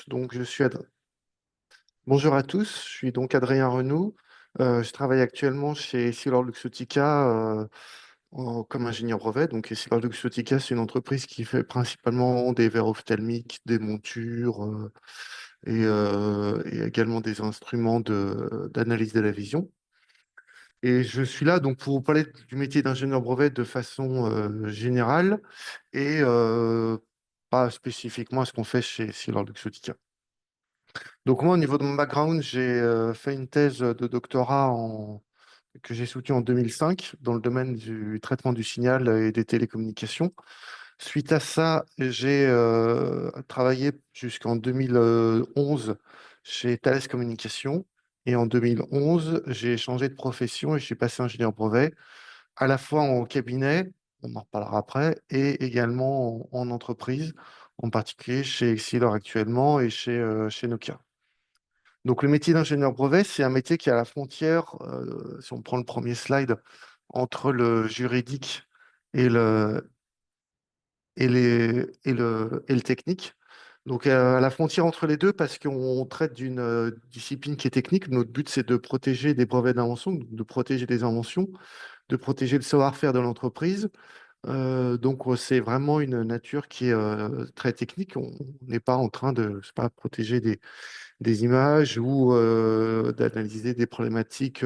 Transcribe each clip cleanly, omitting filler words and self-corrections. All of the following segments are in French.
Donc, je suis Bonjour à tous, je suis donc Adrien Renoux. Je travaille actuellement chez EssilorLuxottica comme ingénieur brevet. Donc, EssilorLuxottica, c'est une entreprise qui fait principalement des verres ophtalmiques, des montures et également des instruments d'analyse de la vision. Et je suis là donc pour vous parler du métier d'ingénieur brevet de façon générale et pas spécifiquement à ce qu'on fait chez EssilorLuxottica. Donc moi, au niveau de mon background, j'ai fait une thèse de doctorat que j'ai soutenue en 2005 dans le domaine du traitement du signal et des télécommunications. Suite à ça, j'ai travaillé jusqu'en 2011 chez Thales Communications. Et en 2011, j'ai changé de profession et je suis passé ingénieur brevet, à la fois en cabinet, on en reparlera après, et également en entreprise, en particulier chez Exilor actuellement et chez Nokia. Donc, le métier d'ingénieur brevet, c'est un métier qui est à la frontière, si on prend le premier slide, entre le juridique et le technique. Donc, à la frontière entre les deux, parce qu'on traite d'une discipline qui est technique. Notre but, c'est de protéger des brevets d'invention, de protéger des inventions, de protéger le savoir-faire de l'entreprise. Donc, c'est vraiment une nature qui est très technique. On n'est pas en train de, je sais pas, protéger des images ou d'analyser des problématiques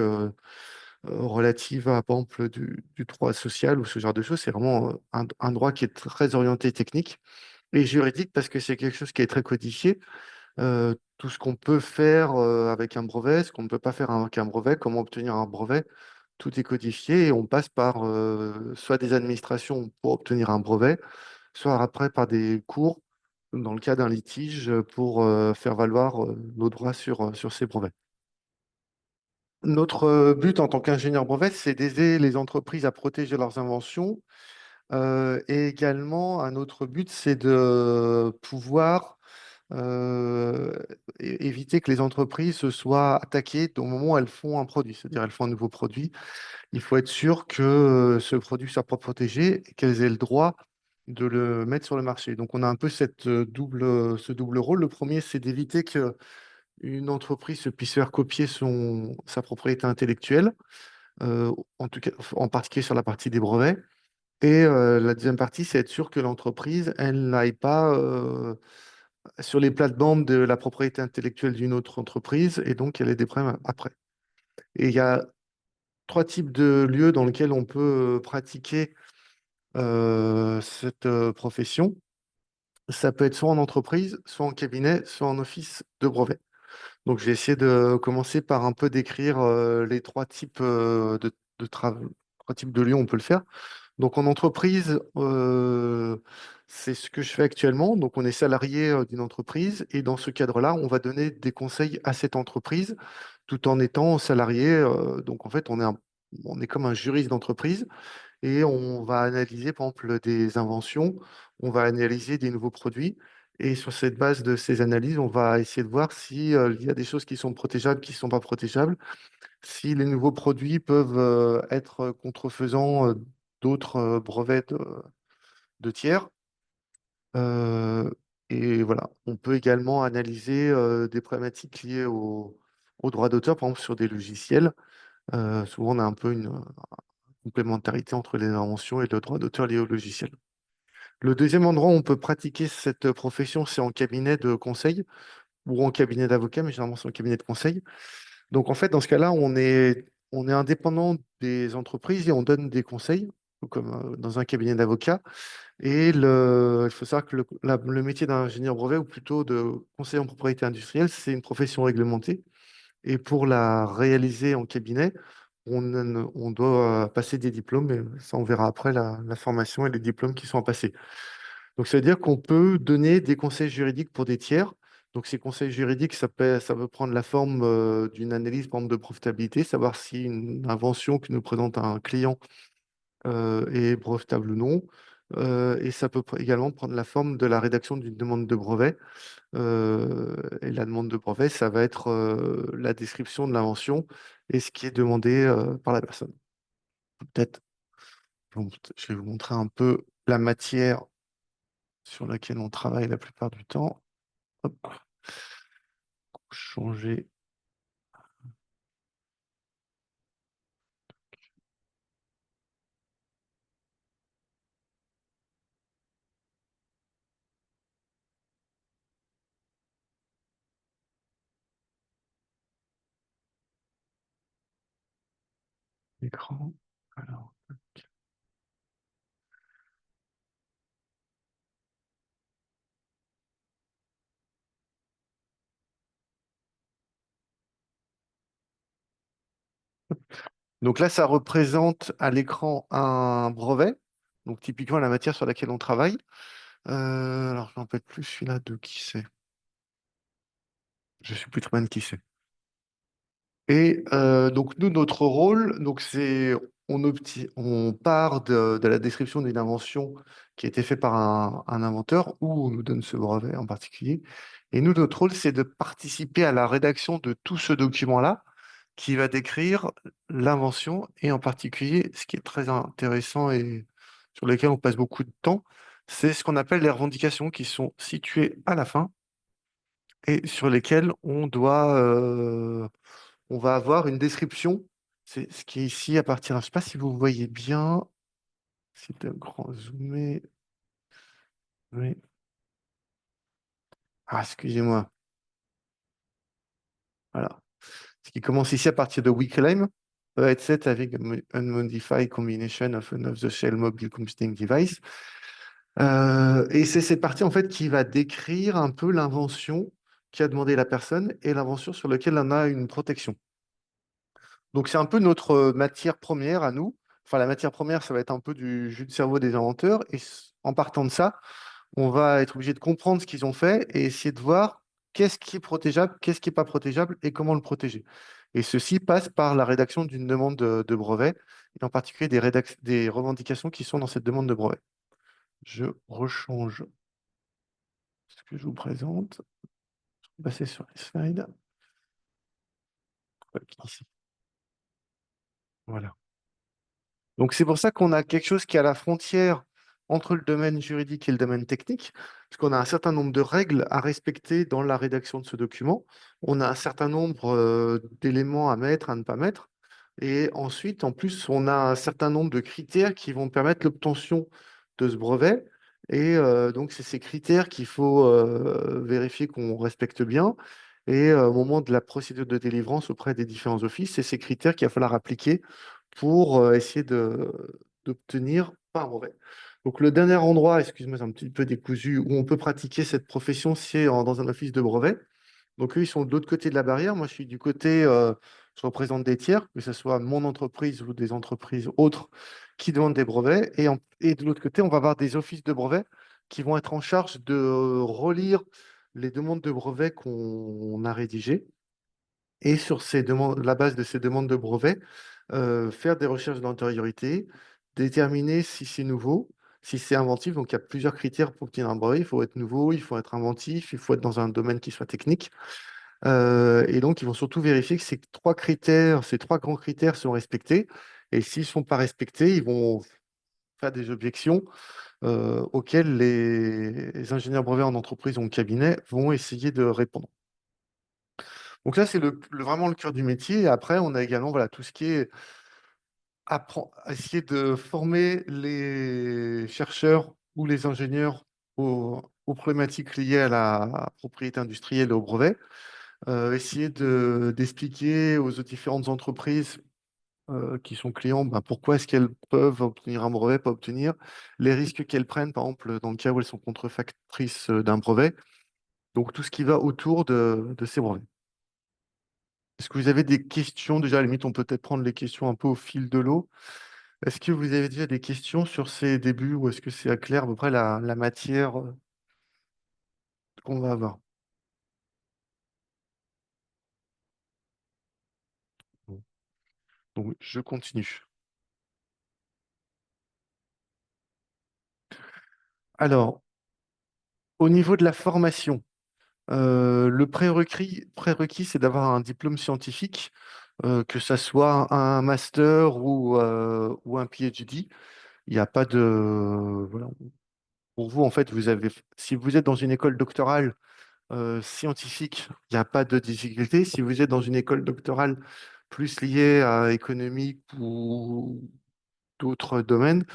relatives à, par exemple, du droit social ou ce genre de choses. C'est vraiment un droit qui est très orienté technique et juridique parce que c'est quelque chose qui est très codifié. Tout ce qu'on peut faire avec un brevet, ce qu'on ne peut pas faire avec un brevet, comment obtenir un brevet, tout est codifié et on passe par soit des administrations pour obtenir un brevet, soit après par des cours dans le cas d'un litige pour faire valoir nos droits sur ces brevets. Notre but en tant qu'ingénieur brevet, c'est d'aider les entreprises à protéger leurs inventions. Et également, un autre but, c'est de pouvoir euh, éviter que les entreprises se soient attaquées au moment où elles font un produit. C'est-à-dire, elles font un nouveau produit. Il faut être sûr que ce produit soit pas protégé et qu'elles aient le droit de le mettre sur le marché. Donc, on a un peu ce double rôle. Le premier, c'est d'éviter qu'une entreprise se puisse faire copier sa propriété intellectuelle, en tout cas, en particulier sur la partie des brevets. Et la deuxième partie, c'est être sûr que l'entreprise, elle n'aille pas sur les plates-bandes de la propriété intellectuelle d'une autre entreprise et donc elle ait des problèmes après. Et il y a trois types de lieux dans lesquels on peut pratiquer cette profession. Ça peut être soit en entreprise, soit en cabinet, soit en office de brevet. Donc, je vais essayer de commencer par un peu décrire les trois types trois types de lieux où on peut le faire. Donc, en entreprise, c'est ce que je fais actuellement. Donc, on est salarié d'une entreprise et dans ce cadre-là, on va donner des conseils à cette entreprise tout en étant salarié. Donc, en fait, on est comme un juriste d'entreprise et on va analyser, par exemple, des inventions, on va analyser des nouveaux produits. Et sur cette base de ces analyses, on va essayer de voir si, il y a des choses qui sont protégeables, qui ne sont pas protégeables, si les nouveaux produits peuvent être contrefaisants d'autres brevets de tiers. Euh, et voilà, on peut également analyser des problématiques liées au droit d'auteur, par exemple sur des logiciels. Souvent, on a un peu une complémentarité entre les inventions et le droit d'auteur lié au logiciel. Le deuxième endroit où on peut pratiquer cette profession, c'est en cabinet de conseil ou en cabinet d'avocat, mais généralement c'est en cabinet de conseil. Donc en fait, dans ce cas-là, on est indépendant des entreprises et on donne des conseils, comme dans un cabinet d'avocat. Et il faut savoir que le métier d'ingénieur brevet, ou plutôt de conseiller en propriété industrielle, c'est une profession réglementée. Et pour la réaliser en cabinet, on doit passer des diplômes, et ça on verra après la formation et les diplômes qui sont à passer. Donc ça veut dire qu'on peut donner des conseils juridiques pour des tiers. Donc ces conseils juridiques, ça peut prendre la forme d'une analyse, par exemple, de profitabilité, savoir si une invention que nous présente un client est brevetable ou non. Et ça peut également prendre la forme de la rédaction d'une demande de brevet. Et la demande de brevet, ça va être la description de l'invention et ce qui est demandé par la personne. Peut-être, je vais vous montrer un peu la matière sur laquelle on travaille la plupart du temps. Hop. changer l'écran. Alors, donc là, ça représente à l'écran un brevet. Donc typiquement la matière sur laquelle on travaille. Alors, je ne me rappelle plus celui-là de qui c'est. Je suis plus trop de qui c'est. Et donc nous, notre rôle, donc c'est on part de la description d'une invention qui a été faite par un inventeur ou on nous donne ce brevet en particulier. Et nous, notre rôle, c'est de participer à la rédaction de tout ce document-là qui va décrire l'invention et en particulier, ce qui est très intéressant et sur lequel on passe beaucoup de temps, c'est ce qu'on appelle les revendications qui sont situées à la fin et sur lesquelles on va avoir une description. C'est ce qui est ici à partir. Je ne sais pas si vous voyez bien. C'est un grand zoomé. Oui. Ah, excusez-moi. Voilà. Ce qui commence ici à partir de We claim a headset avec unmodified combination of an off-the-shelf mobile computing device. Et c'est cette partie en fait qui va décrire un peu l'invention qui a demandé la personne et l'invention sur laquelle on a une protection. Donc c'est un peu notre matière première à nous. Enfin, la matière première, ça va être un peu du jus de cerveau des inventeurs. Et en partant de ça, on va être obligé de comprendre ce qu'ils ont fait et essayer de voir qu'est-ce qui est protégeable, qu'est-ce qui n'est pas protégeable et comment le protéger. Et ceci passe par la rédaction d'une demande de brevet, et en particulier des revendications qui sont dans cette demande de brevet. Je rechange ce que je vous présente. Je vais passer sur les slides. Ici. Voilà. Donc c'est pour ça qu'on a quelque chose qui est à la frontière entre le domaine juridique et le domaine technique, parce qu'on a un certain nombre de règles à respecter dans la rédaction de ce document. On a un certain nombre d'éléments à mettre, à ne pas mettre. Et ensuite, en plus, on a un certain nombre de critères qui vont permettre l'obtention de ce brevet. Et donc, c'est ces critères qu'il faut vérifier qu'on respecte bien. Et au moment de la procédure de délivrance auprès des différents offices, c'est ces critères qu'il va falloir appliquer pour essayer d'obtenir pas un brevet. Donc le dernier endroit, excuse-moi, c'est un petit peu décousu, où on peut pratiquer cette profession, c'est dans un office de brevet. Donc eux, ils sont de l'autre côté de la barrière. Moi, je suis du côté, je représente des tiers, que ce soit mon entreprise ou des entreprises autres qui demandent des brevets. Et de l'autre côté, on va avoir des offices de brevets qui vont être en charge de relire les demandes de brevets qu'on a rédigées et sur ces demandes, la base de ces demandes de brevets, faire des recherches d'antériorité, déterminer si c'est nouveau, si c'est inventif. Donc, il y a plusieurs critères pour obtenir un brevet. Il faut être nouveau, il faut être inventif, il faut être dans un domaine qui soit technique. Et donc, ils vont surtout vérifier que ces trois critères, ces trois grands critères sont respectés. Et s'ils ne sont pas respectés, ils vont faire des objections auxquelles les ingénieurs brevets en entreprise ou en cabinet vont essayer de répondre. Donc là, c'est vraiment le cœur du métier. Et après, on a également voilà, tout ce qui est essayer de former les chercheurs ou les ingénieurs aux problématiques liées à la propriété industrielle et au brevet. Essayer d'expliquer aux différentes entreprises qui sont clients ben, pourquoi est-ce qu'elles peuvent obtenir un brevet, pas obtenir, les risques qu'elles prennent, par exemple, dans le cas où elles sont contrefactrices d'un brevet. Donc tout ce qui va autour de ces brevets. Est-ce que vous avez des questions? Déjà, à la limite, on peut peut-être prendre les questions un peu au fil de l'eau. Est-ce que vous avez déjà des questions sur ces débuts ou est-ce que c'est clair à peu près la matière qu'on va avoir? Bon. Donc, je continue. Alors, au niveau de la formation, le prérequis, c'est d'avoir un diplôme scientifique, que ça soit un master ou un PhD. Il n'y a pas de... Voilà. Pour vous, en fait, si vous êtes dans une école doctorale, scientifique, il n'y a pas de difficulté. Si vous êtes dans une école doctorale plus liée à économique ou d'autres domaines,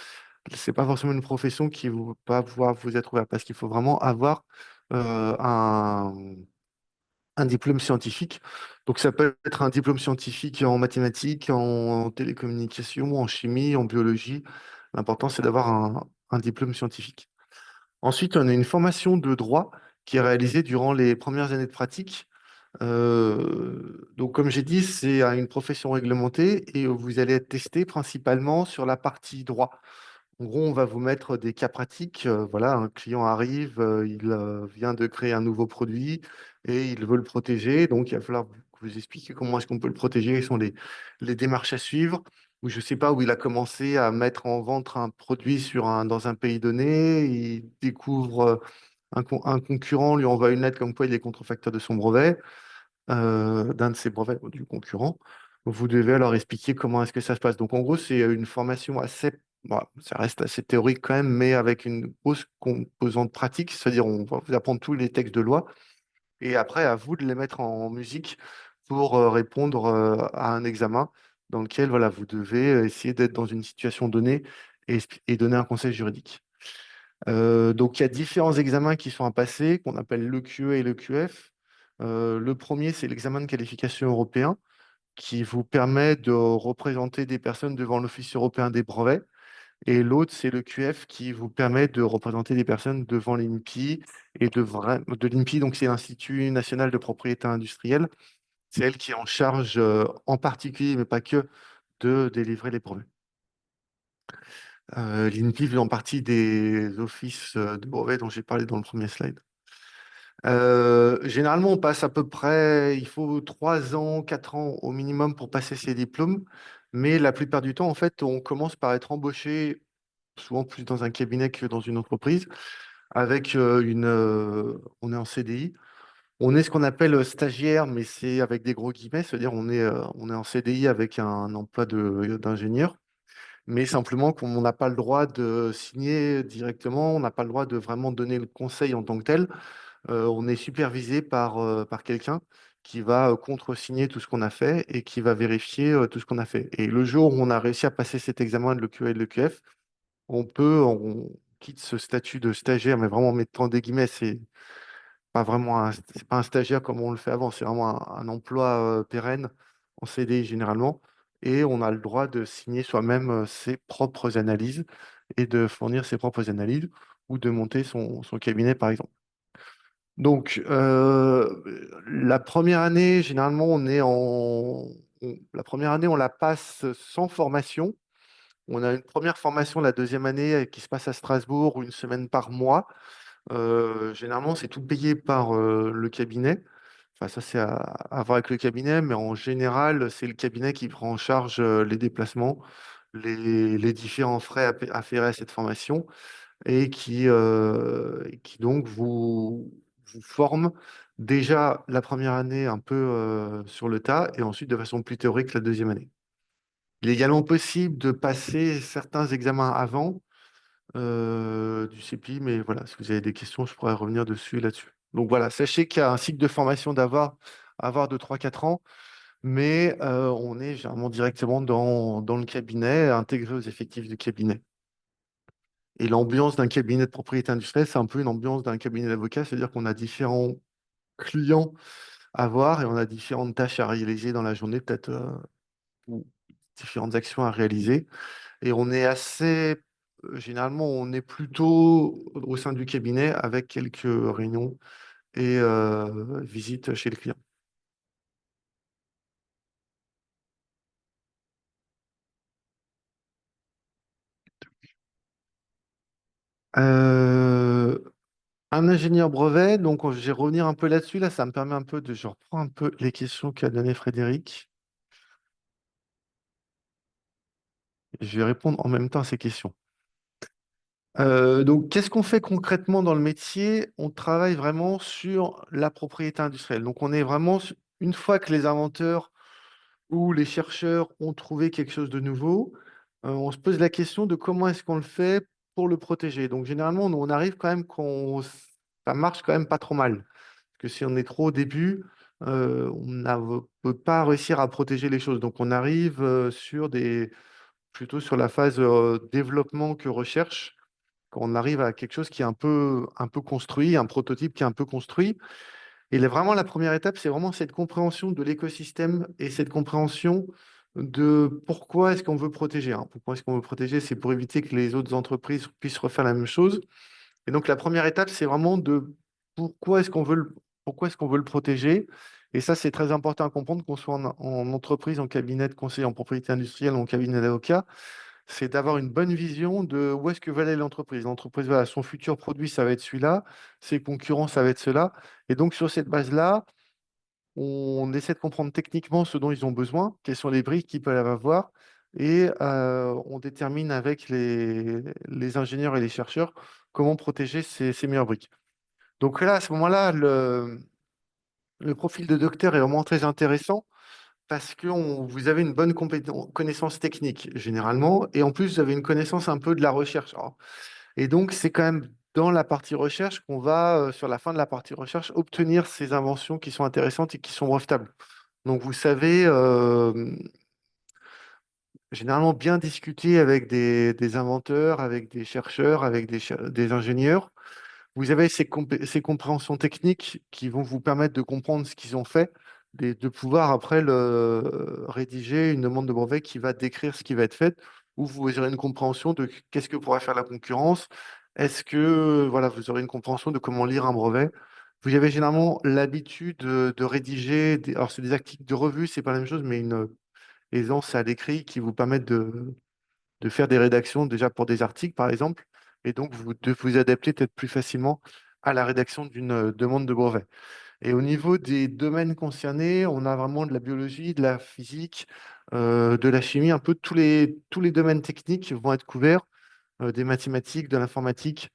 c'est pas forcément une profession qui va pouvoir vous être ouverte parce qu'il faut vraiment avoir euh, un, un diplôme scientifique. Donc, ça peut être un diplôme scientifique en mathématiques, en télécommunications, en chimie, en biologie. L'important, c'est d'avoir un diplôme scientifique. Ensuite, on a une formation de droit qui est réalisée durant les premières années de pratique. Donc, comme j'ai dit, c'est une profession réglementée et vous allez être testé principalement sur la partie droit. En gros, on va vous mettre des cas pratiques. Voilà, un client arrive, il vient de créer un nouveau produit et il veut le protéger. Donc, il va falloir vous expliquer comment est-ce qu'on peut le protéger, quelles sont les démarches à suivre. Ou je ne sais pas où il a commencé à mettre en vente un produit dans un pays donné. Il découvre un concurrent, lui envoie une lettre comme quoi il est contrefacteur de son brevet d'un de ces brevets du concurrent. Vous devez alors expliquer comment est-ce que ça se passe. Donc, en gros, c'est une formation assez, bon, ça reste assez théorique quand même, mais avec une grosse composante pratique, c'est-à-dire on va vous apprendre tous les textes de loi et après, à vous de les mettre en musique pour répondre à un examen dans lequel voilà, vous devez essayer d'être dans une situation donnée et donner un conseil juridique. Donc, il y a différents examens qui sont à passer, qu'on appelle l'EQE et l'EQF. Le premier, c'est l'examen de qualification européen, qui vous permet de représenter des personnes devant l'Office européen des brevets. Et l'autre, c'est le QF qui vous permet de représenter des personnes devant l'INPI de l'INPI, donc c'est l'Institut national de propriété industrielle. C'est elle qui est en charge, en particulier, mais pas que, de délivrer les brevets. L'INPI fait en partie des offices de brevets dont j'ai parlé dans le premier slide. Généralement, on passe à peu près, il faut 3 ans, 4 ans au minimum pour passer ces diplômes, mais la plupart du temps, en fait, on commence par être embauché, souvent plus dans un cabinet que dans une entreprise, avec on est en CDI. On est ce qu'on appelle stagiaire, mais c'est avec des gros guillemets, c'est-à-dire on est en CDI avec un emploi d'ingénieur, mais simplement qu'on n'a pas le droit de signer directement, on n'a pas le droit de vraiment donner le conseil en tant que tel. On est supervisé par quelqu'un qui va contresigner tout ce qu'on a fait et qui va vérifier tout ce qu'on a fait. Et le jour où on a réussi à passer cet examen de l'EQA et de l'EQF, on quitte ce statut de stagiaire, mais vraiment en mettant des guillemets, c'est pas un stagiaire comme on le fait avant, c'est vraiment un emploi pérenne en CDI généralement. Et on a le droit de signer soi-même ses propres analyses et de fournir ses propres analyses ou de monter son cabinet, par exemple. Donc, la première année, généralement, la première année, on la passe sans formation. On a une première formation la deuxième année qui se passe à Strasbourg, une semaine par mois. Généralement, c'est tout payé par le cabinet. Enfin, ça, c'est à voir avec le cabinet, mais en général, c'est le cabinet qui prend en charge les déplacements, les différents frais afférés à cette formation et qui donc vous forme déjà la première année un peu sur le tas et ensuite de façon plus théorique la deuxième année. Il est également possible de passer certains examens avant du CPI, mais voilà, si vous avez des questions, je pourrais revenir dessus et là-dessus. Donc voilà, sachez qu'il y a un cycle de formation à avoir de 3 4 ans, mais on est généralement directement dans le cabinet, intégré aux effectifs du cabinet. Et l'ambiance d'un cabinet de propriété industrielle, c'est un peu une ambiance d'un cabinet d'avocat, c'est-à-dire qu'on a différents clients à voir et on a différentes tâches à réaliser dans la journée, peut-être ou différentes actions à réaliser. Et on est généralement, on est plutôt au sein du cabinet avec quelques réunions et visites chez le client. Euh, un ingénieur brevet, donc je vais revenir un peu là-dessus. Là, ça me permet un peu je reprends un peu les questions qu'a donné Frédéric. Et je vais répondre en même temps à ces questions. Donc, qu'est-ce qu'on fait concrètement dans le métier? On travaille vraiment sur la propriété industrielle. Donc, on est vraiment, une fois que les inventeurs ou les chercheurs ont trouvé quelque chose de nouveau, on se pose la question de comment est-ce qu'on le fait pour le protéger. Donc, généralement, nous, on arrive quand même ça marche quand même pas trop mal. que si on est trop au début, on ne peut pas réussir à protéger les choses. Donc on arrive plutôt sur la phase développement que recherche, quand on arrive à quelque chose qui est un peu construit, un prototype qui est un peu construit. Et vraiment, la première étape, c'est vraiment cette compréhension de l'écosystème et cette compréhension de pourquoi est-ce qu'on veut protéger, hein. Pourquoi est-ce qu'on veut protéger? C'est pour éviter que les autres entreprises puissent refaire la même chose. Et donc, la première étape, c'est vraiment de pourquoi est-ce qu'on veut pourquoi est-ce qu'on veut le protéger. Et ça, c'est très important à comprendre, qu'on soit en entreprise, en cabinet de conseil en propriété industrielle ou en cabinet d'avocat, c'est d'avoir une bonne vision de où est-ce que va aller l'entreprise. L'entreprise, voilà, son futur produit, ça va être celui-là, ses concurrents, ça va être cela. Et donc, sur cette base-là, on essaie de comprendre techniquement ce dont ils ont besoin, quelles sont les briques qu'ils peuvent avoir, et on détermine avec les ingénieurs et les chercheurs comment protéger ces meilleures briques. Donc là, à ce moment-là, le profil de docteur est vraiment très intéressant parce que vous avez une bonne connaissance technique, généralement, et en plus, vous avez une connaissance un peu de la recherche. Et donc, c'est quand même dans la partie recherche qu'on va, sur la fin de la partie recherche, obtenir ces inventions qui sont intéressantes et qui sont brevetables. Donc, vous savez, généralement bien discuter avec des inventeurs, avec des chercheurs, avec des ingénieurs. Vous avez ces compréhensions techniques qui vont vous permettre de comprendre ce qu'ils ont fait, de pouvoir après rédiger une demande de brevet qui va décrire ce qui va être fait, ou vous aurez une compréhension de qu'est-ce que pourrait faire la concurrence. Est-ce que voilà, vous aurez une compréhension de comment lire un brevet. Vous avez généralement l'habitude de rédiger, alors c'est des articles de revue, c'est pas la même chose, mais une aisance à l'écrit qui vous permettent de faire des rédactions déjà pour des articles, par exemple, et donc de vous adapter peut-être plus facilement à la rédaction d'une demande de brevet. Et au niveau des domaines concernés, on a vraiment de la biologie, de la physique, de la chimie, un peu tous les domaines techniques vont être couverts, des mathématiques, de l'informatique.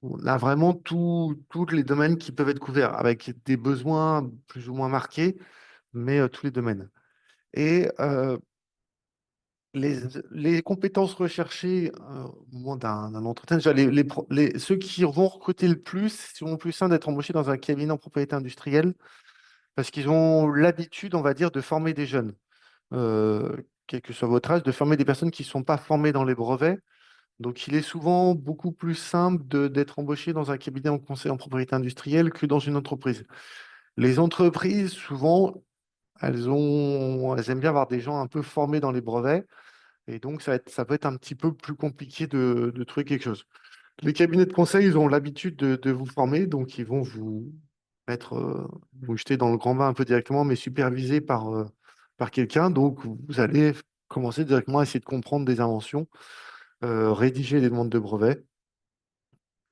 On a vraiment tous les domaines qui peuvent être couverts, avec des besoins plus ou moins marqués, mais tous les domaines. Et les compétences recherchées au moment d'un entretien, déjà, ceux qui vont recruter le plus, seront plus sain d'être embauchés dans un cabinet en propriété industrielle parce qu'ils ont l'habitude, on va dire, de former des jeunes, euh, quel que soit votre âge, de former des personnes qui ne sont pas formées dans les brevets. Donc, il est souvent beaucoup plus simple d'être embauché dans un cabinet en conseil en propriété industrielle que dans une entreprise. Les entreprises, souvent, elles aiment bien avoir des gens un peu formés dans les brevets. Et donc, ça peut être un petit peu plus compliqué de trouver quelque chose. Les cabinets de conseil, ils ont l'habitude de vous former, donc ils vont mettre, vous jeter dans le grand bain un peu directement, mais supervisé par quelqu'un. Donc, vous allez commencer directement à essayer de comprendre des inventions, rédiger des demandes de brevets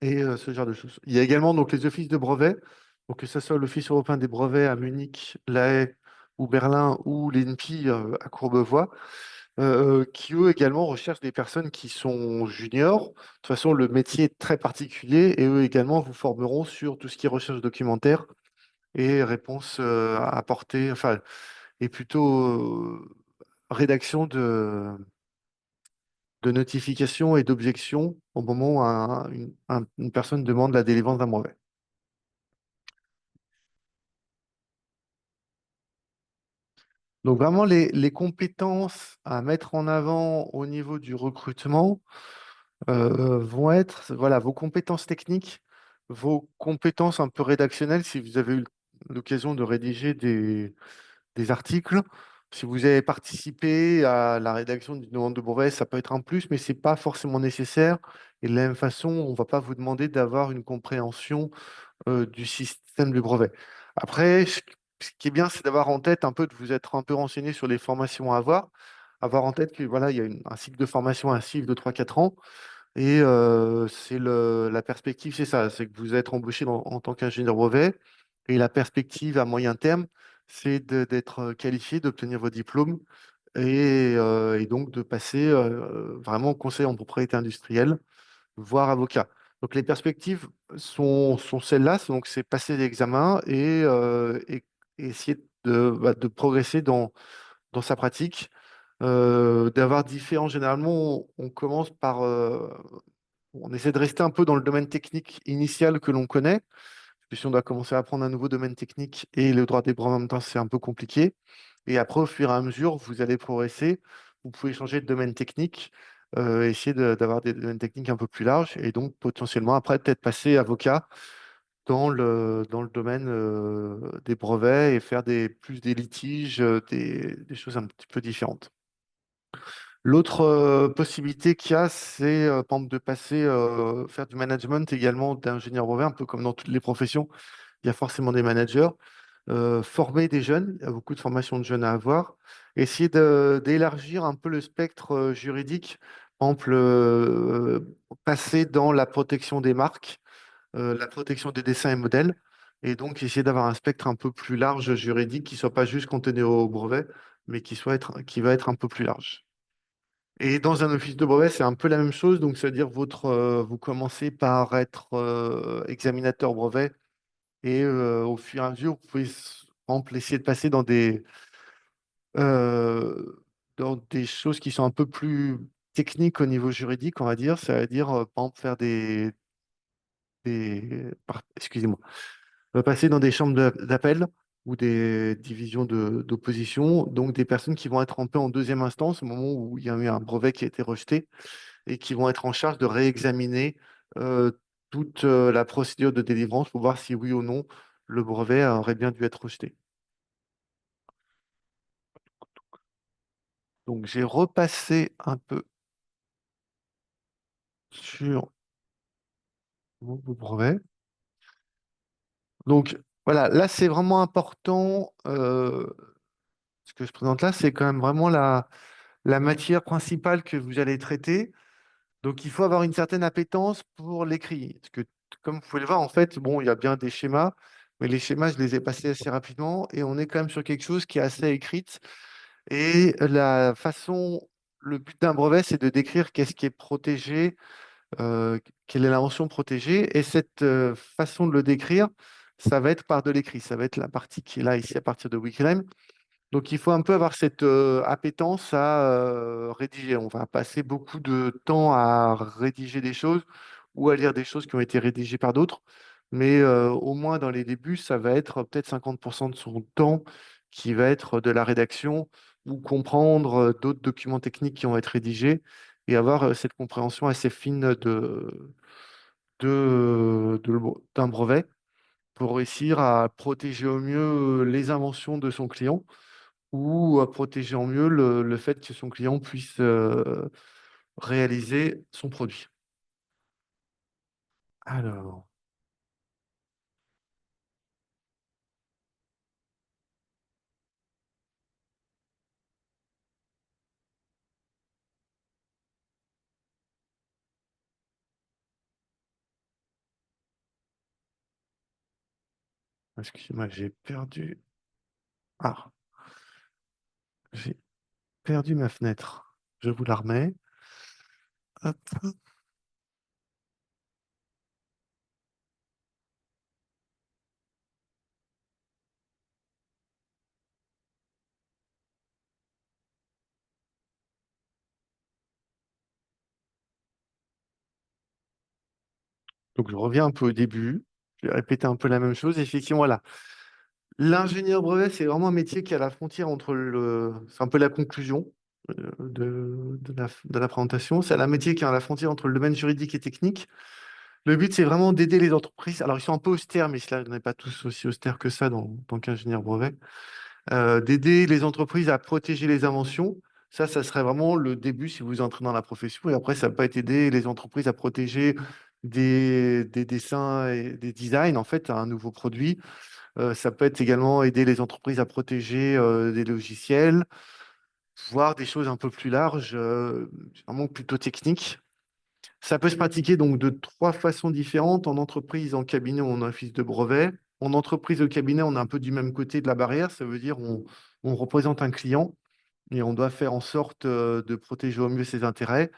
et ce genre de choses. Il y a également donc les offices de brevets, donc que ce soit l'Office européen des brevets à Munich, La Haye ou Berlin ou l'INPI à Courbevoie qui eux également recherchent des personnes qui sont juniors. De toute façon, le métier est très particulier et eux également vous formeront sur tout ce qui est recherche documentaire et réponse à apporter, enfin, et plutôt rédaction de notifications et d'objections au moment où une personne demande la délivrance d'un brevet. Donc vraiment, les compétences à mettre en avant au niveau du recrutement, vont être voilà, vos compétences techniques, vos compétences un peu rédactionnelles, si vous avez eu l'occasion de rédiger des articles. Si vous avez participé à la rédaction d'une demande de brevet, ça peut être un plus, mais ce n'est pas forcément nécessaire. Et de la même façon, on ne va pas vous demander d'avoir une compréhension du système du brevet. Après, ce qui est bien, c'est d'avoir en tête un peu, de vous être un peu renseigné sur les formations à avoir. Avoir en tête que voilà, il y a un cycle de formation, un cycle de 3 4 ans. Et la perspective, c'est ça, c'est que vous êtes embauché en tant qu'ingénieur brevet. Et la perspective à moyen terme, c'est d'être qualifié, d'obtenir vos diplômes et donc de passer vraiment conseil en propriété industrielle, voire avocat. Donc les perspectives sont celles-là, donc c'est passer l'examen et essayer de progresser dans sa pratique, d'avoir différents. Généralement, on commence par on essaie de rester un peu dans le domaine technique initial que l'on connaît. Parce que si on doit commencer à apprendre un nouveau domaine technique et le droit des brevets en même temps, c'est un peu compliqué. Et après, au fur et à mesure, vous allez progresser. Vous pouvez changer de domaine technique, essayer d'avoir des domaines techniques un peu plus larges et donc potentiellement après peut-être passer avocat dans le domaine des brevets et faire plus des litiges, des choses un petit peu différentes. L'autre possibilité qu'il y a, c'est par exemple, de passer, faire du management également d'ingénieur brevet, un peu comme dans toutes les professions. Il y a forcément des managers. Former des jeunes, il y a beaucoup de formations de jeunes à avoir. Essayer d'élargir un peu le spectre juridique. Par exemple, passer dans la protection des marques, la protection des dessins et modèles. Et donc, essayer d'avoir un spectre un peu plus large juridique qui ne soit pas juste cantonné au brevet, mais qui va être un peu plus large. Et dans un office de brevet, c'est un peu la même chose. Donc, c'est-à-dire vous commencez par être examinateur brevet et au fur et à mesure, vous pouvez par exemple, essayer de passer euh, dans des choses qui sont un peu plus techniques au niveau juridique, on va dire. C'est-à-dire, par exemple, faire excusez-moi, passer dans des chambres d'appel ou des divisions d'opposition. Donc, des personnes qui vont être un peu en deuxième instance au moment où il y a eu un brevet qui a été rejeté et qui vont être en charge de réexaminer euh, toute la procédure de délivrance pour voir si oui ou non le brevet aurait bien dû être rejeté. Donc j'ai repassé un peu sur mon brevet. Donc voilà, là c'est vraiment important. Ce que je présente là, c'est quand même vraiment la matière principale que vous allez traiter. Donc il faut avoir une certaine appétence pour l'écrit. Parce que comme vous pouvez le voir, en fait, bon, il y a bien des schémas, mais les schémas, je les ai passés assez rapidement et on est quand même sur quelque chose qui est assez écrite. Et le but d'un brevet, c'est de décrire qu'est-ce qui est protégé, quelle est l'invention protégée. Et cette façon de le décrire, ça va être par de l'écrit. Ça va être la partie qui est là, ici, à partir de Wikilime. Donc, il faut un peu avoir cette appétence à rédiger. On va passer beaucoup de temps à rédiger des choses ou à lire des choses qui ont été rédigées par d'autres. Mais au moins dans les débuts, ça va être peut-être 50% de son temps qui va être de la rédaction ou comprendre d'autres documents techniques qui vont être rédigés et avoir cette compréhension assez fine d'un brevet pour réussir à protéger au mieux les inventions de son client ou à protéger en mieux le fait que son client puisse réaliser son produit. Alors, excusez-moi, j'ai perdu. Ah, j'ai perdu ma fenêtre. Je vous la remets. Hop. Donc, je reviens un peu au début. Je vais répéter un peu la même chose. Effectivement, voilà. L'ingénieur brevet, c'est vraiment un métier qui est à la frontière entre le. C'est un peu la conclusion de la présentation. C'est un métier qui est à la frontière entre le domaine juridique et technique. Le but, c'est vraiment d'aider les entreprises. Alors, ils sont un peu austères, mais cela n'est pas tous aussi austères que ça dans, tant qu'ingénieur brevet. D'aider les entreprises à protéger les inventions. Ça serait vraiment le début si vous entrez dans la profession. Et après, ça peut être aider les entreprises à protéger des dessins et des designs, en fait, à un nouveau produit. Ça peut être également aider les entreprises à protéger des logiciels, voire des choses un peu plus larges, vraiment plutôt techniques. Ça peut se pratiquer donc de trois façons différentes, en entreprise, en cabinet ou en office de brevet. En entreprise au cabinet, on est un peu du même côté de la barrière, ça veut dire on représente un client et on doit faire en sorte de protéger au mieux ses intérêts.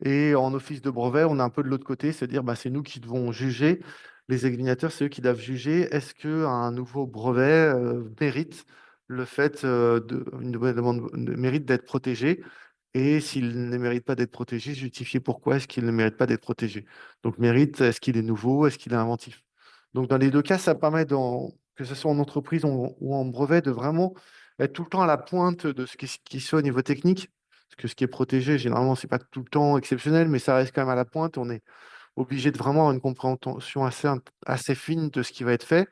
Et en office de brevet, on est un peu de l'autre côté, c'est-à-dire bah, c'est nous qui devons juger. Les examinateurs, c'est eux qui doivent juger est-ce qu'un nouveau brevet mérite le fait une nouvelle demande mérite d'être protégé et s'il ne mérite pas d'être protégé, justifier pourquoi est-ce qu'il ne mérite pas d'être protégé. Donc mérite, est-ce qu'il est nouveau, est-ce qu'il est inventif? Donc, dans les deux cas, ça permet, que ce soit en entreprise ou en brevet, de vraiment être tout le temps à la pointe de ce qui se fait au niveau technique. Parce que ce qui est protégé, généralement, c'est pas tout le temps exceptionnel, mais ça reste quand même à la pointe. On est obligé de vraiment avoir une compréhension assez fine de ce qui va être fait.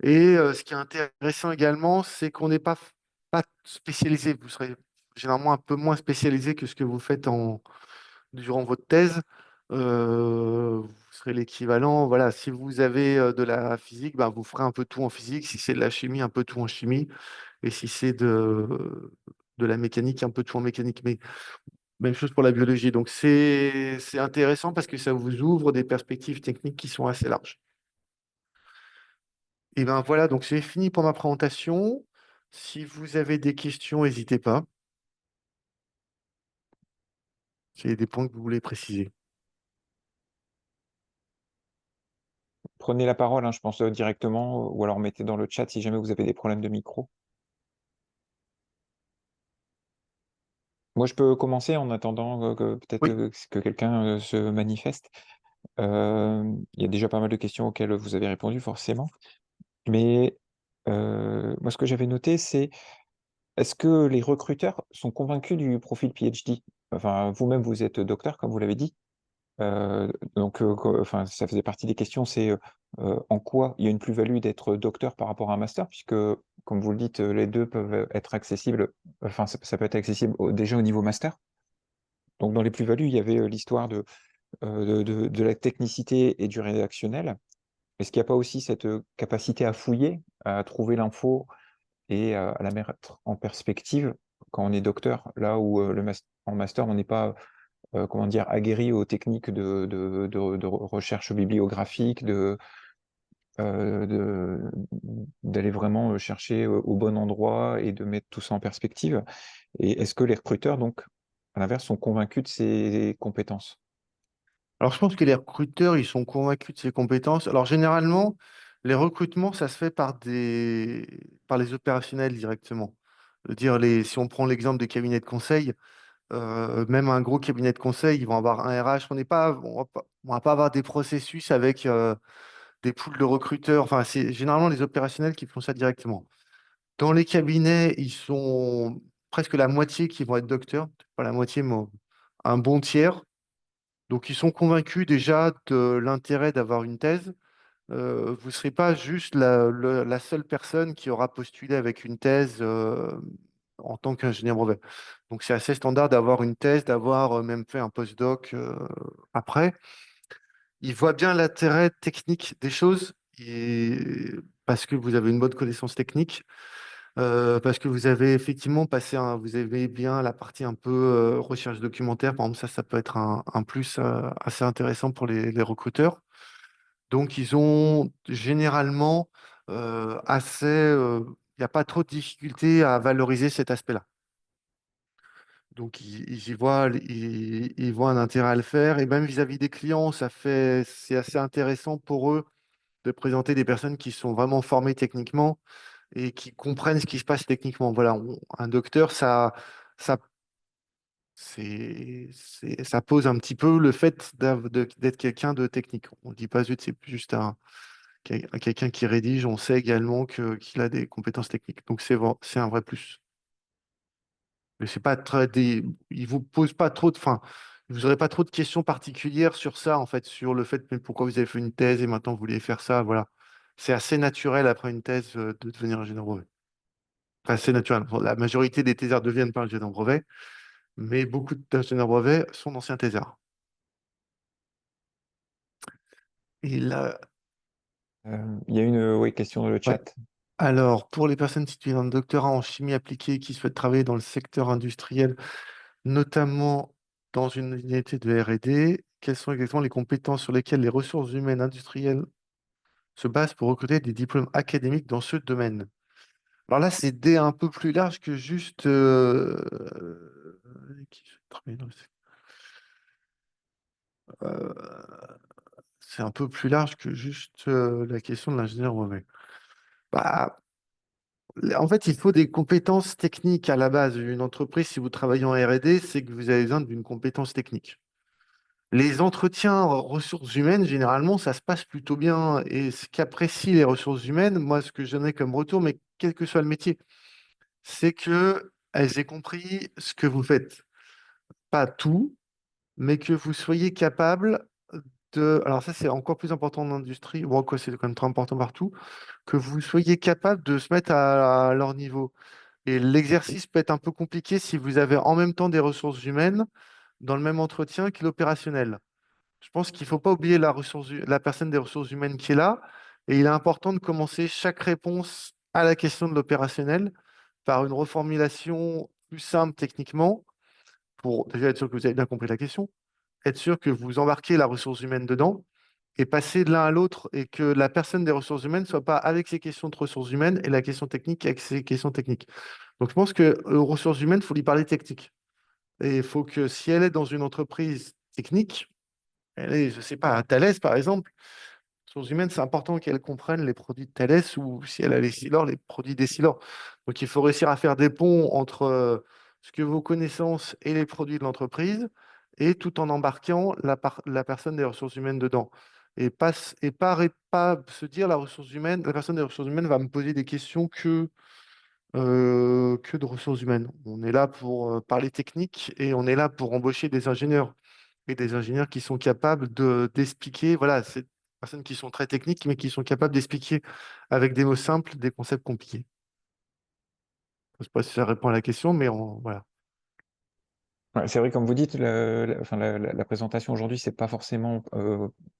Et ce qui est intéressant également, c'est qu'on n'est pas spécialisé. Vous serez généralement un peu moins spécialisé que ce que vous faites durant votre thèse. Vous serez l'équivalent. Voilà, si vous avez de la physique, ben, vous ferez un peu tout en physique. Si c'est de la chimie, un peu tout en chimie. Et si c'est de la mécanique, un peu tout en mécanique. Mais même chose pour la biologie. Donc c'est intéressant parce que ça vous ouvre des perspectives techniques qui sont assez larges. Et ben voilà, donc c'est fini pour ma présentation. Si vous avez des questions, n'hésitez pas. S'il y a des points que vous voulez préciser. Prenez la parole, hein, je pense directement, ou alors mettez dans le chat si jamais vous avez des problèmes de micro. Moi, je peux commencer en attendant que peut-être Oui, que quelqu'un se manifeste. Il y a déjà pas mal de questions auxquelles vous avez répondu forcément, mais moi, ce que j'avais noté, c'est est-ce que les recruteurs sont convaincus du profil PhD? Enfin, vous-même, vous êtes docteur, comme vous l'avez dit. Donc, enfin, ça faisait partie des questions, c'est en quoi il y a une plus-value d'être docteur par rapport à un master, puisque, comme vous le dites, les deux peuvent être accessibles, enfin, ça peut être accessible déjà au niveau master. Donc, dans les plus-values, il y avait l'histoire de la technicité et du rédactionnel. Est-ce qu'il n'y a pas aussi cette capacité à fouiller, à trouver l'info et à la mettre en perspective quand on est docteur, là où en master, on n'est pas comment dire, aguerri aux techniques de recherche bibliographique, de- d'aller vraiment chercher au bon endroit et de mettre tout ça en perspective. Et est-ce que les recruteurs, donc, à l'inverse, sont convaincus de ces compétences? alors je pense que les recruteurs, ils sont convaincus de ces compétences. Alors généralement, les recrutements, ça se fait par les opérationnels directement. Dire si on prend l'exemple des cabinets de conseil, même un gros cabinet de conseil, ils vont avoir un RH. On va pas avoir des processus avec des poules de recruteurs. Enfin, c'est généralement les opérationnels qui font ça directement. Dans les cabinets, ils sont presque la moitié qui vont être docteurs, pas la moitié, mais un bon tiers. Donc, ils sont convaincus déjà de l'intérêt d'avoir une thèse. Vous ne serez pas juste la seule personne qui aura postulé avec une thèse en tant qu'ingénieur brevet. Donc, c'est assez standard d'avoir une thèse, d'avoir même fait un postdoc après. Ils voient bien l'intérêt technique des choses parce que vous avez une bonne connaissance technique. Parce que vous avez effectivement vous avez bien la partie un peu recherche documentaire, par exemple, ça peut être un plus assez intéressant pour les recruteurs. Donc, ils ont généralement il n'y a pas trop de difficultés à valoriser cet aspect-là. Donc, ils voient un intérêt à le faire. Et même vis-à-vis des clients, c'est assez intéressant pour eux de présenter des personnes qui sont vraiment formées techniquement et qui comprennent ce qui se passe techniquement. Voilà, un docteur, ça, ça pose un petit peu le fait d'être quelqu'un de technique. On ne dit pas zut, c'est juste quelqu'un qui rédige. On sait également qu'il a des compétences techniques. Donc c'est un vrai plus. Mais c'est pas il vous pose pas trop enfin, vous n'aurez pas trop de questions particulières sur ça, en fait, sur le fait, mais pourquoi vous avez fait une thèse et maintenant vous voulez faire ça. Voilà. C'est assez naturel après une thèse de devenir ingénieur brevet. Enfin, c'est naturel. Bon, la majorité des thésards deviennent pas ingénieurs brevets, mais beaucoup d'ingénieurs brevets sont d'anciens thésards. Et là, Il y a une ouais, question dans le ouais. chat. Alors, pour les personnes situées dans le doctorat en chimie appliquée qui souhaitent travailler dans le secteur industriel, notamment dans une unité de R&D, quelles sont exactement les compétences sur lesquelles les ressources humaines industrielles se basent pour recruter des diplômes académiques dans ce domaine? Alors là, c'est un peu plus large que juste qui souhaite travailler dans le secteur. C'est un peu plus large que juste la question de l'ingénieur brevet. Bah, en fait, il faut des compétences techniques à la base. Une entreprise, si vous travaillez en R&D, c'est que vous avez besoin d'une compétence technique. Les entretiens ressources humaines, généralement, ça se passe plutôt bien. Et ce qu'apprécient les ressources humaines, moi, ce que j'en ai comme retour, mais quel que soit le métier, c'est que elles aient compris ce que vous faites. Pas tout, mais que vous soyez capable de... Alors ça, c'est encore plus important en industrie, bon, quoi, c'est quand même très important partout, que vous soyez capable de se mettre à leur niveau. Et l'exercice peut être un peu compliqué si vous avez en même temps des ressources humaines dans le même entretien que l'opérationnel. Je pense qu'il ne faut pas oublier la personne des ressources humaines qui est là. Et il est important de commencer chaque réponse à la question de l'opérationnel par une reformulation plus simple techniquement, pour déjà être sûr que vous avez bien compris la question, être sûr que vous embarquez la ressource humaine dedans et passer de l'un à l'autre et que la personne des ressources humaines ne soit pas avec ses questions de ressources humaines et la question technique avec ses questions techniques. Donc je pense que aux ressources humaines, il faut lui parler technique. Et il faut que si elle est dans une entreprise technique, elle est, je sais pas, à Thales par exemple, ressources humaines, c'est important qu'elle comprenne les produits de Thales ou si elle a les Silor, les produits des Silor. Donc il faut réussir à faire des ponts entre ce que vos connaissances et les produits de l'entreprise et tout en embarquant la personne des ressources humaines dedans. Et pas se dire la personne des ressources humaines va me poser des questions que de ressources humaines. On est là pour parler technique et on est là pour embaucher des ingénieurs et des ingénieurs qui sont capables d'expliquer, voilà, c'est des personnes qui sont très techniques, mais qui sont capables d'expliquer avec des mots simples des concepts compliqués. Je ne sais pas si ça répond à la question, mais voilà. Ouais, c'est vrai, comme vous dites, enfin, la présentation aujourd'hui, c'est pas forcément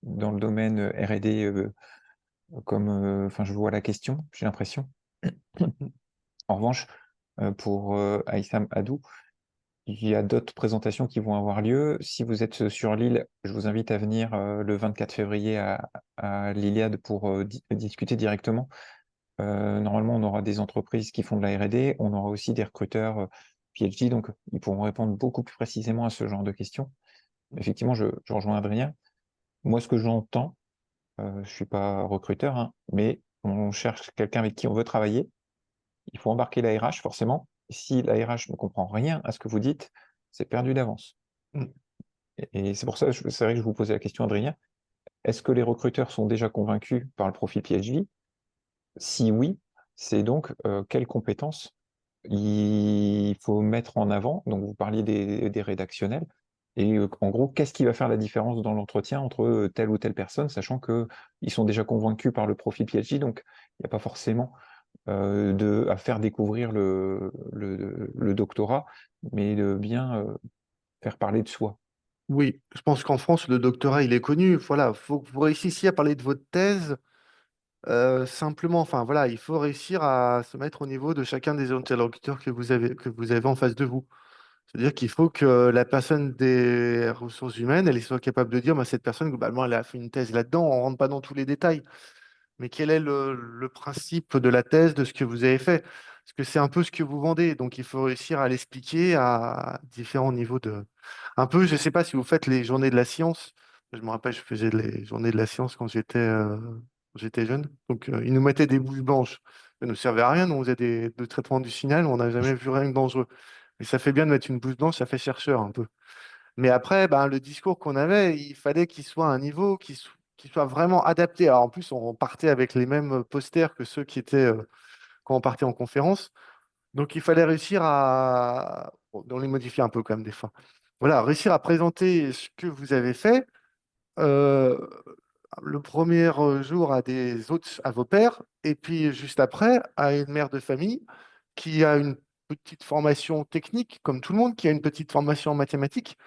dans le domaine R&D comme, enfin, je vois la question, j'ai l'impression. En revanche, pour Aïssam Hadou, il y a d'autres présentations qui vont avoir lieu. Si vous êtes sur l'île, je vous invite à venir le 24 février à l'Iliade pour discuter directement. Normalement, on aura des entreprises qui font de la R&D, on aura aussi des recruteurs PhD, donc ils pourront répondre beaucoup plus précisément à ce genre de questions. Effectivement, je rejoins Adrien. Moi, ce que j'entends, je suis pas recruteur, hein, mais on cherche quelqu'un avec qui on veut travailler. Il faut embarquer la RH, forcément. Si la RH ne comprend rien à ce que vous dites, c'est perdu d'avance. Mm. Et c'est pour ça, c'est vrai que je vous posais la question, Adrien. Est-ce que les recruteurs sont déjà convaincus par le profil PhD? Si oui, c'est donc quelles compétences il faut mettre en avant? Donc, vous parliez des rédactionnels. Et en gros, qu'est-ce qui va faire la différence dans l'entretien entre telle ou telle personne, sachant qu'ils sont déjà convaincus par le profil PhD, donc il n'y a pas forcément à faire découvrir le doctorat, mais de bien faire parler de soi. Oui, je pense qu'en France, le doctorat, il est connu. Voilà, faut que vous réussissiez à parler de votre thèse simplement. Enfin, voilà, il faut réussir à se mettre au niveau de chacun des interlocuteurs que vous avez en face de vous. C'est-à-dire qu'il faut que la personne des ressources humaines, elle soit capable de dire, bah, cette personne, globalement, elle a fait une thèse là-dedans, on ne rentre pas dans tous les détails. Mais quel est le principe de la thèse, de ce que vous avez fait? Parce que c'est un peu ce que vous vendez. Donc, il faut réussir à l'expliquer à différents niveaux de... Un peu, je ne sais pas si vous faites les journées de la science. Je me rappelle, je faisais les journées de la science quand j'étais jeune. Donc, ils nous mettaient des bouches blanches. Ça ne nous servait à rien. Nous, on faisait de traitement du signal. On n'a jamais vu rien de dangereux. Mais ça fait bien de mettre une bouche blanche, ça fait chercheur un peu. Mais après, ben, le discours qu'on avait, il fallait qu'il soit à un niveau qui soit vraiment adapté. Alors en plus, on partait avec les mêmes posters que ceux qui étaient quand on partait en conférence. Donc il fallait réussir à... Bon, on les modifier un peu quand même des fois. Voilà, réussir à présenter ce que vous avez fait euh, le premier jour à des autres, à vos pairs, et puis juste après à une mère de famille qui a une petite formation technique, comme tout le monde, qui a une petite formation en mathématiques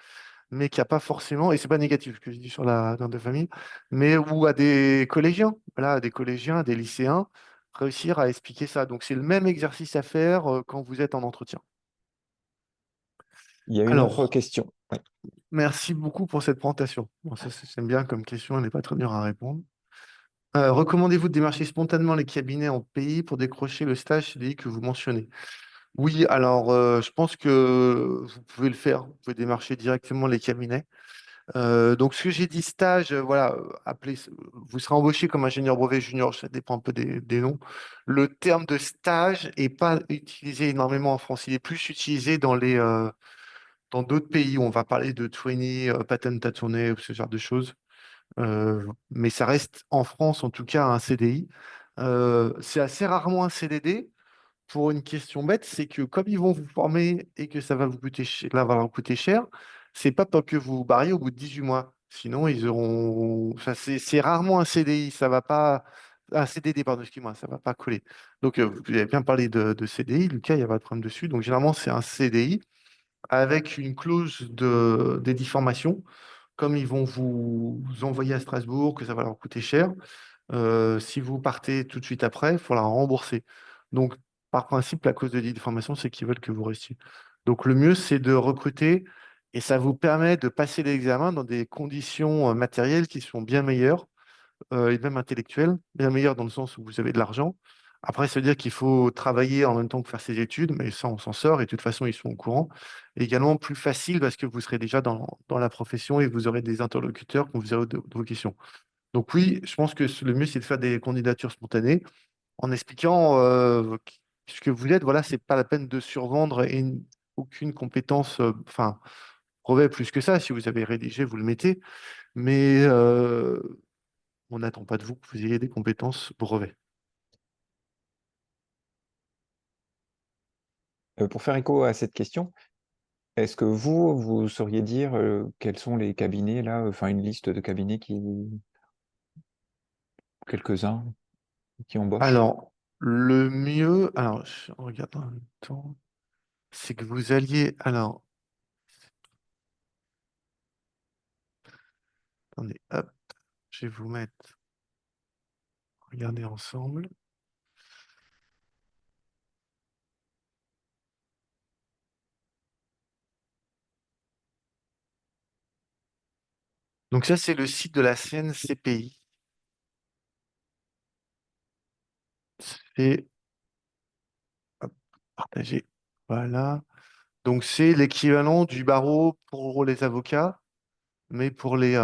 mais qui a pas forcément, et c'est pas négatif ce que je dis sur la dans de famille, mais ou à des collégiens, voilà, à des collégiens, à des lycéens, réussir à expliquer ça. Donc c'est le même exercice à faire quand vous êtes en entretien. Il y a une autre Alors, question. Oui. merci beaucoup pour cette présentation. Bon, ça, j'aime bien comme question, elle n'est pas très dure à répondre. Recommandez-vous de démarcher spontanément les cabinets en pays pour décrocher le stage CDI que vous mentionnez? Oui, alors je pense que vous pouvez le faire. Vous pouvez démarcher directement les cabinets. Donc, ce que j'ai dit stage, voilà, vous serez embauché comme ingénieur brevet junior, ça dépend un peu des noms. Le terme de stage est pas utilisé énormément en France, il est plus utilisé dans d'autres pays, on va parler de trainee, patent attorney, ce genre de choses. Mais ça reste en France, en tout cas, un CDI. C'est assez rarement un CDD pour une question bête, c'est que comme ils vont vous former et que ça va vous coûter, là, va leur coûter cher, c'est pas pour que vous vous barriez au bout de 18 mois. Sinon, ils auront. Enfin, c'est rarement un CDI, ça va pas. Un CDD, pardon, excuse-moi, ça va pas coller. Donc, vous avez bien parlé de CDI, Lucas, il n'y a pas de problème dessus. Donc, généralement, c'est un CDI avec une clause de diffamation. Comme ils vont vous envoyer à Strasbourg, que ça va leur coûter cher, si vous partez tout de suite après, il faut la rembourser. Donc, par principe, la cause de diffamation, c'est qu'ils veulent que vous restiez. Donc, le mieux, c'est de recruter et ça vous permet de passer l'examen dans des conditions matérielles qui sont bien meilleures et même intellectuelles, bien meilleures dans le sens où vous avez de l'argent. Après, ça veut dire qu'il faut travailler en même temps que faire ses études, mais ça, on s'en sort et de toute façon, ils sont au courant. Et également plus facile parce que vous serez déjà dans la profession et vous aurez des interlocuteurs quand vous aurez de vos questions. Donc oui, je pense que le mieux, c'est de faire des candidatures spontanées en expliquant ce que vous êtes. Voilà, c'est pas la peine de survendre aucune compétence, enfin, brevet plus que ça. Si vous avez rédigé, vous le mettez. Mais on n'attend pas de vous que vous ayez des compétences brevet. Pour faire écho à cette question, est-ce que vous sauriez dire quels sont les cabinets là, enfin une liste de cabinets quelques-uns qui embauchent? Alors, le mieux, alors, je regarde en même temps, c'est que vous alliez, alors, attendez, hop, je vais vous mettre, regardez ensemble. Donc ça, c'est le site de la CNCPI. C'est hop, partagé. Voilà. Donc c'est l'équivalent du barreau pour les avocats, mais pour les,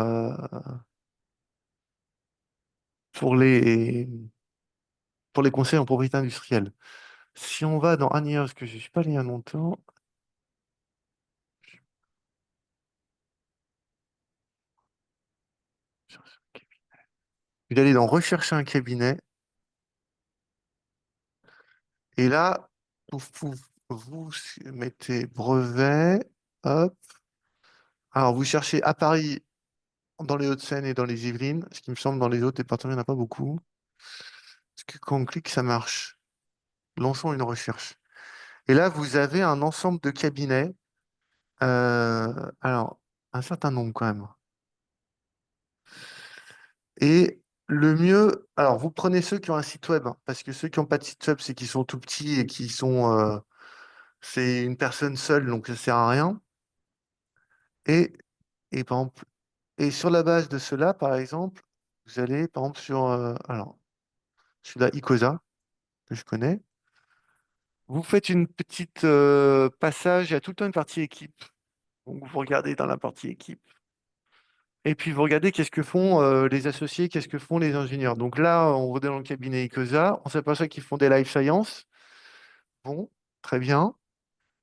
pour les conseils en propriété industrielle. Si on va dans Anios, parce que je ne suis pas allé il y a longtemps, vous allez dans Rechercher un cabinet, et là, vous, vous mettez brevet, hop. Alors vous cherchez à Paris, dans les Hauts-de-Seine et dans les Yvelines, ce qui me semble dans les autres départements, il n'y en a pas beaucoup. Parce que quand on clique, ça marche. Lançons une recherche. Et là, vous avez un ensemble de cabinets. Alors, un certain nombre quand même. Et le mieux, alors vous prenez ceux qui ont un site web, hein, parce que ceux qui n'ont pas de site web, c'est qu'ils sont tout petits et qui sont, c'est une personne seule, donc ça sert à rien. Et, et par exemple, et sur la base de cela, par exemple, vous allez, par exemple, sur, alors, celui-là, Icosa, que je connais. Vous faites une petite passage, il y a tout le temps une partie équipe. Donc vous regardez dans la partie équipe. Et puis vous regardez qu'est-ce que font les associés, qu'est-ce que font les ingénieurs. Donc là, on va dans le cabinet ICOSA, on s'aperçoit qu'ils font des life science. Bon, très bien.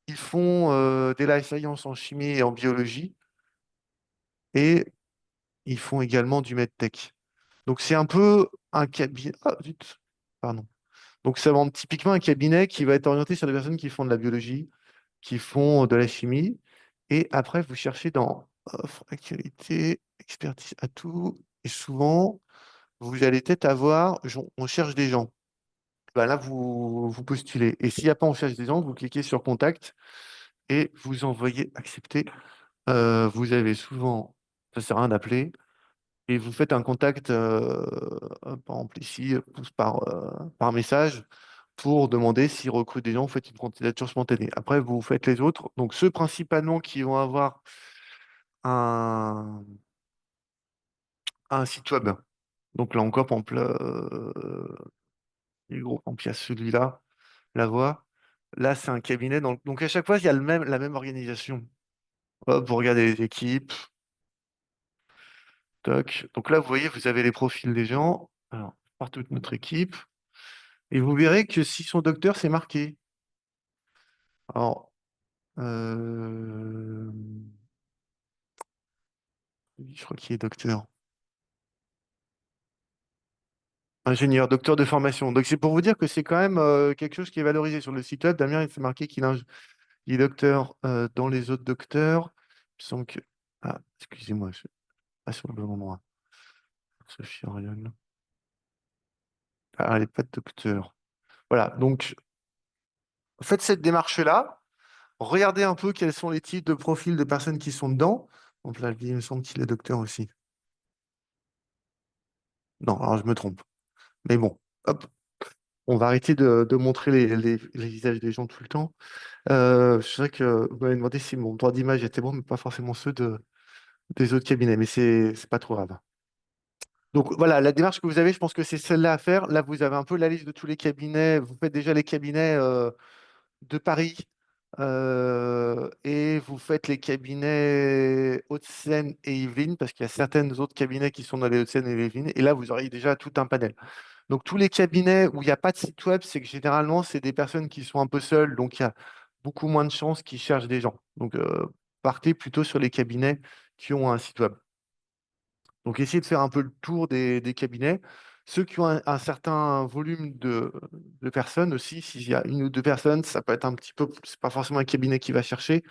Ils font des life science en chimie et en biologie. Et ils font également du medtech. Donc c'est un peu un cabinet. Ah, zut, pardon. Donc c'est vraiment typiquement un cabinet qui va être orienté sur des personnes qui font de la biologie, qui font de la chimie. Et après, vous cherchez dans offre, actualité, expertise, atout. Et souvent, vous allez peut-être avoir, on cherche des gens. Bah là, vous postulez. Et s'il n'y a pas on cherche des gens, vous cliquez sur contact et vous envoyez accepter. Vous avez souvent, ça sert à rien d'appeler, et vous faites un contact, par exemple ici, par message, pour demander s'ils recrutent des gens, vous faites une candidature spontanée. Après, vous faites les autres. Donc, ceux principalement qui vont avoir un, un site web. Donc là encore, par exemple, les gros, par exemple, il y a celui-là, La Voix. Là, c'est un cabinet. Donc à chaque fois, il y a la même organisation. Hop, vous regardez les équipes. Toc. Donc là, vous voyez, vous avez les profils des gens. Alors, par toute notre équipe. Et vous verrez que si son docteur, c'est marqué. Alors, Euh, je crois qu'il est docteur. Ingénieur, docteur de formation. Donc c'est pour vous dire que c'est quand même quelque chose qui est valorisé sur le site web. Damien, il s'est marqué il est docteur dans les autres docteurs. Il me semble que... Ah, excusez-moi, je suis pas sur le bon endroit. Sophie Oriol. Ah, elle n'est pas docteur. Voilà, donc faites cette démarche-là. Regardez un peu quels sont les types de profils de personnes qui sont dedans. Donc là, il me semble qu'il est docteur aussi. Non, alors je me trompe. Mais bon, hop, on va arrêter de montrer les visages des gens tout le temps. C'est vrai que vous m'avez demandé si mon droit d'image était bon, mais pas forcément ceux des autres cabinets, mais c'est pas trop grave. Donc voilà, la démarche que vous avez, je pense que c'est celle-là à faire. Là, vous avez un peu la liste de tous les cabinets. Vous faites déjà les cabinets de Paris et vous faites les cabinets Hauts-de-Seine et Yvelines, parce qu'il y a certains autres cabinets qui sont dans les Hauts-de-Seine et les Yvelines. Et là, vous aurez déjà tout un panel. Donc tous les cabinets où il n'y a pas de site web, c'est que généralement, c'est des personnes qui sont un peu seules, donc il y a beaucoup moins de chances qu'ils cherchent des gens. Donc partez plutôt sur les cabinets qui ont un site web. Donc, essayez de faire un peu le tour des cabinets. Ceux qui ont un certain volume de personnes aussi, s'il y a une ou deux personnes, ça peut être un petit peu, c'est pas forcément un cabinet qui va chercher.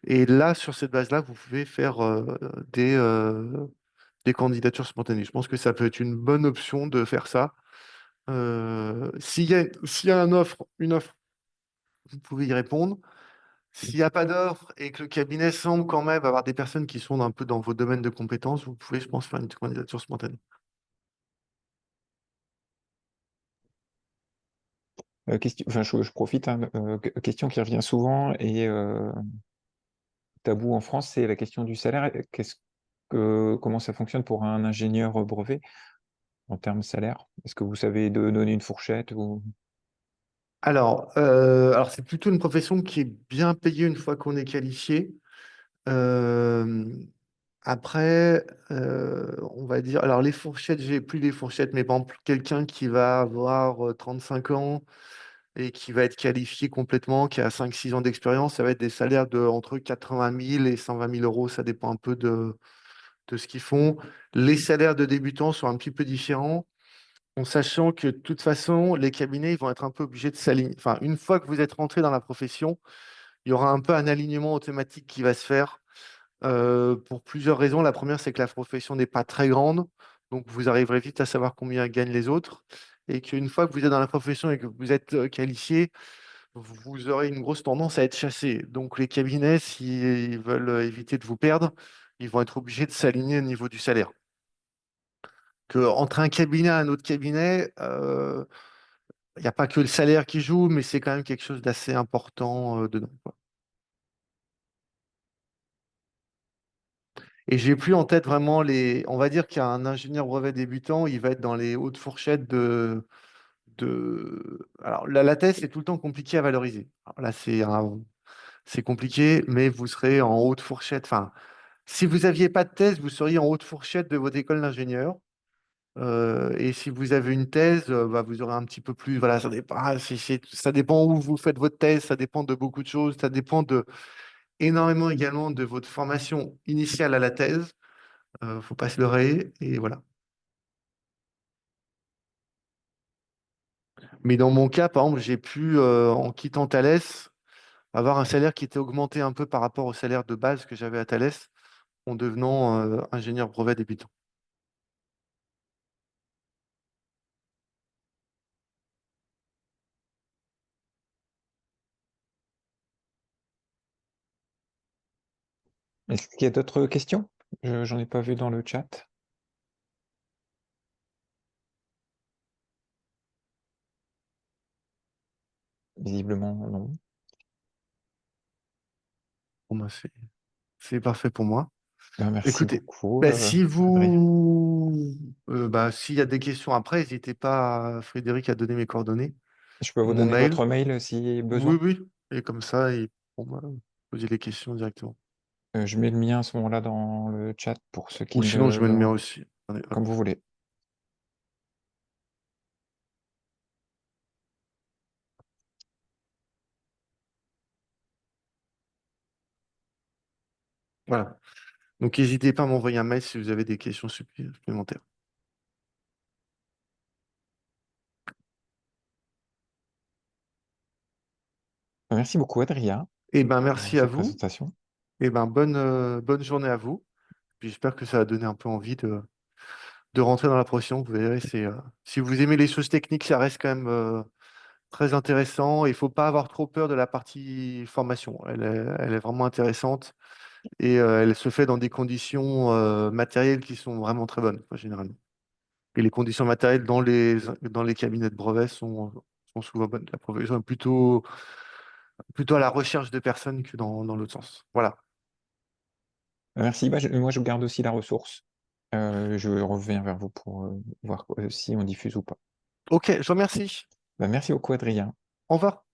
Et là, sur cette base-là, vous pouvez faire des candidatures spontanées. Je pense que ça peut être une bonne option de faire ça. S'il y a une offre, vous pouvez y répondre. S'il n'y a pas d'offre et que le cabinet semble quand même avoir des personnes qui sont un peu dans vos domaines de compétences, vous pouvez, je pense, faire une candidature spontanée. Question, enfin, je profite, hein, question qui revient souvent et tabou en France, c'est la question du salaire. Comment ça fonctionne pour un ingénieur brevet en termes de salaire? Est-ce que vous savez donner une fourchette ou... Alors c'est plutôt une profession qui est bien payée une fois qu'on est qualifié. Euh, Après, on va dire, alors les fourchettes, j'ai plus les fourchettes, mais par exemple, quelqu'un qui va avoir 35 ans et qui va être qualifié complètement, qui a 5 6 ans d'expérience, ça va être des salaires de entre 80 000 et 120 000 euros. Ça dépend un peu de ce qu'ils font. Les salaires de débutants sont un petit peu différents, en sachant que de toute façon, les cabinets ils vont être un peu obligés de s'aligner. Enfin, une fois que vous êtes rentré dans la profession, il y aura un peu un alignement automatique qui va se faire pour plusieurs raisons. La première, c'est que la profession n'est pas très grande, donc vous arriverez vite à savoir combien gagnent les autres. Et qu'une fois que vous êtes dans la profession et que vous êtes qualifié, vous aurez une grosse tendance à être chassé. Donc les cabinets, s'ils veulent éviter de vous perdre, ils vont être obligés de s'aligner au niveau du salaire. Entre un cabinet et un autre cabinet, il n'y a pas que le salaire qui joue, mais c'est quand même quelque chose d'assez important dedans, quoi. Et j'ai plus en tête vraiment les. On va dire qu'un ingénieur brevet débutant, il va être dans les hautes fourchettes Alors la thèse, c'est tout le temps compliqué à valoriser. Alors là, c'est compliqué, mais vous serez en haute fourchette. Enfin, si vous n'aviez pas de thèse, vous seriez en haute fourchette de votre école d'ingénieur. Et si vous avez une thèse, bah, vous aurez un petit peu plus. Voilà, ça dépend, ça dépend où vous faites votre thèse, ça dépend de beaucoup de choses, ça dépend énormément également de votre formation initiale à la thèse. Faut pas se leurrer, et voilà. Mais dans mon cas, par exemple, j'ai pu, en quittant Thalès, avoir un salaire qui était augmenté un peu par rapport au salaire de base que j'avais à Thalès en devenant ingénieur brevet débutant. Est-ce qu'il y a d'autres questions? J'en ai pas vu dans le chat. Visiblement, non. Bon, bah, c'est parfait pour moi. Ben, merci Écoutez, beaucoup, bah, si Adrien. s'il y a des questions après, n'hésitez pas, Frédéric, à donner mes coordonnées, Je peux vous mon donner mail. votre mail si Oui, besoin. oui. Et comme ça, ils pourront poser les questions directement. Je mets le mien à ce moment-là dans le chat pour ceux qui Ou sinon, ne je mets le mien l'ont... aussi. Attendez, hop. Comme vous voulez. Voilà. Donc, n'hésitez pas à m'envoyer un mail si vous avez des questions supplémentaires. Merci beaucoup Adrien Eh ben, pour merci à cette vous. présentation. Eh ben, bonne journée à vous. Puis j'espère que ça va donner un peu envie de rentrer dans la profession. Vous verrez, si vous aimez les choses techniques, ça reste quand même très intéressant. Il faut pas avoir trop peur de la partie formation. Elle est vraiment intéressante et elle se fait dans des conditions matérielles qui sont vraiment très bonnes, quoi, généralement. Et les conditions matérielles dans les cabinets de brevets sont souvent bonnes. La profession est plutôt à la recherche de personnes que dans l'autre sens. Voilà. Merci, bah, moi je garde aussi la ressource. Je reviens vers vous pour, voir, si on diffuse ou pas. Ok, je vous remercie. Bah, merci beaucoup Adrien. Au revoir.